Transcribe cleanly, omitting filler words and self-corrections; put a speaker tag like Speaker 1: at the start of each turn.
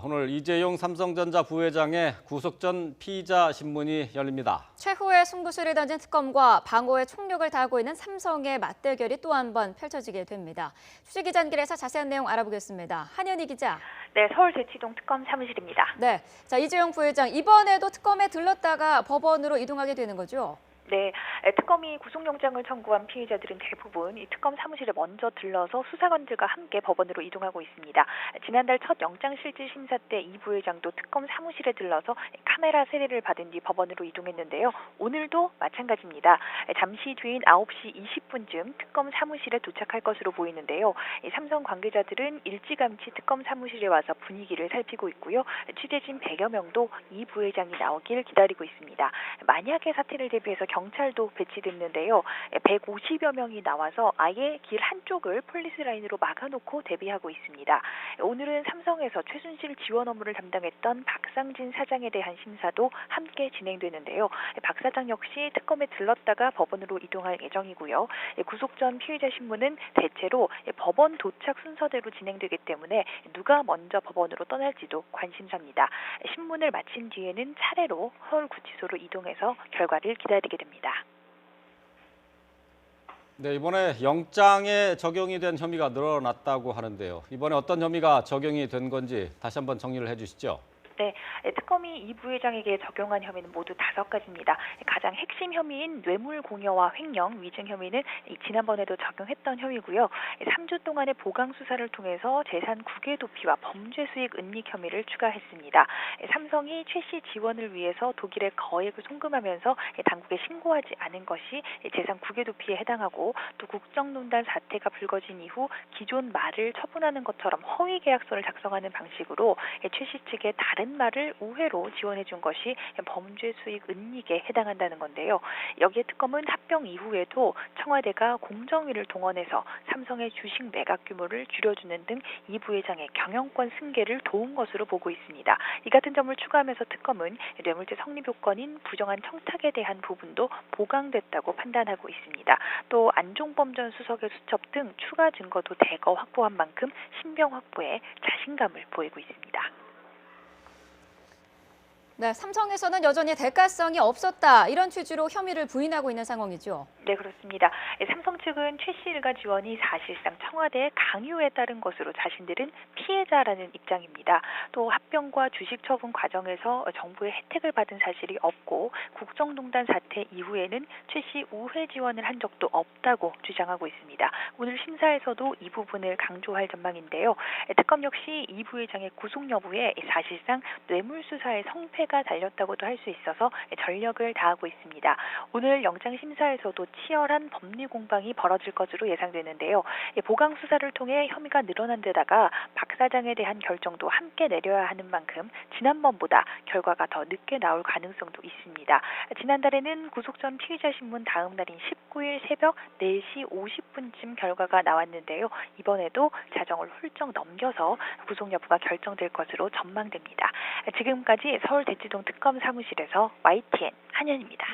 Speaker 1: 오늘 이재용 삼성전자 부회장의 구속 전 피의자 신문이 열립니다.
Speaker 2: 최후의 승부수를 던진 특검과 방어의 총력을 다하고 있는 삼성의 맞대결이 또 한 번 펼쳐지게 됩니다. 취재기자실에서 자세한 내용 알아보겠습니다. 한현희 기자.
Speaker 3: 네, 서울 대치동 특검 사무실입니다.
Speaker 2: 네, 자 이재용 부회장 이번에도 특검에 들렀다가 법원으로 이동하게 되는 거죠?
Speaker 3: 네, 특검이 구속영장을 청구한 피의자들은 대부분 이 특검 사무실에 먼저 들러서 수사관들과 함께 법원으로 이동하고 있습니다. 지난달 첫 영장실질심사 때 이 부회장도 특검 사무실에 들러서 카메라 세례를 받은 뒤 법원으로 이동했는데요. 오늘도 마찬가지입니다. 잠시 뒤인 9시 20분쯤 특검 사무실에 도착할 것으로 보이는데요. 삼성 관계자들은 일찌감치 특검 사무실에 와서 분위기를 살피고 있고요. 취재진 100여 명도 이 부회장이 나오길 기다리고 있습니다. 만약의 사태를 대비해서 경찰도 배치됐는데요. 150여 명이 나와서 아예 길 한쪽을 폴리스 라인으로 막아놓고 대비하고 있습니다. 오늘은 삼성에서 최순실 지원 업무를 담당했던 박상진 사장에 대한 심사도 함께 진행되는데요. 박 사장 역시 특검에 들렀다가 법원으로 이동할 예정이고요. 구속 전 피의자 신문은 대체로 법원 도착 순서대로 진행되기 때문에 누가 먼저 법원으로 떠날지도 관심사입니다. 신문을 마친 뒤에는 차례로 서울구치소로 이동해서 결과를 기다리게 됩니다.
Speaker 1: 네, 이번에 영장에 적용이 된 혐의가 늘어났다고 하는데요. 이번에 어떤 혐의가 적용이 된 건지 다시 한번 정리를 해주시죠.
Speaker 3: 네, 특검이 이 부회장에게 적용한 혐의는 모두 5가지입니다. 가장 핵심 혐의인 뇌물 공여와 횡령, 위증 혐의는 지난번에도 적용했던 혐의고요. 3주 동안의 보강 수사를 통해서 재산 국외 도피와 범죄 수익 은닉 혐의를 추가했습니다. 삼성이 최 씨 지원을 위해서 독일에 거액을 송금하면서 당국에 신고하지 않은 것이 재산 국외 도피에 해당하고, 또 국정농단 사태가 불거진 이후 기존 말을 처분하는 것처럼 허위 계약서를 작성하는 방식으로 최 씨 측의 다른 말을 우회로 지원해 준 것이 범죄 수익 은닉에 해당한다는 건데요. 여기에 특검은 합병 이후에도 청와대가 공정위를 동원해서 삼성의 주식 매각 규모를 줄여주는 등 이 부회장의 경영권 승계를 도운 것으로 보고 있습니다. 이 같은 점을 추가하면서 특검은 뇌물죄 성립 요건인 부정한 청탁에 대한 부분도 보강됐다고 판단하고 있습니다. 또 안종범 전 수석의 수첩 등 추가 증거도 대거 확보한 만큼 신병 확보에 자신감을 보이고 있습니다.
Speaker 2: 네, 삼성에서는 여전히 대가성이 없었다 이런 취지로 혐의를 부인하고 있는 상황이죠.
Speaker 3: 네, 그렇습니다. 삼성 측은 최 씨 일가 지원이 사실상 청와대의 강요에 따른 것으로 자신들은 피해자라는 입장입니다. 또 합병과 주식 처분 과정에서 정부의 혜택을 받은 사실이 없고, 국정농단 사태 이후에는 최 씨 우회 지원을 한 적도 없다고 주장하고 있습니다. 오늘 심사에서도 이 부분을 강조할 전망인데요. 특검 역시 이 부회장의 구속 여부에 사실상 뇌물수사의 성패가 달렸다고도 할 수 있어서 전력을 다하고 있습니다. 오늘 영장심사에서도 치열한 법리 공방이 벌어질 것으로 예상되는데요. 보강 수사를 통해 혐의가 늘어난 데다가 박 사장에 대한 결정도 함께 내려야 하는 만큼 지난번보다 결과가 더 늦게 나올 가능성도 있습니다. 지난달에는 구속 전 피의자 신문 다음 날인 19일 새벽 4시 50분쯤 결과가 나왔는데요. 이번에도 자정을 훌쩍 넘겨서 구속 여부가 결정될 것으로 전망됩니다. 지금까지 서울 대치동 특검 사무실에서 YTN 한현입니다.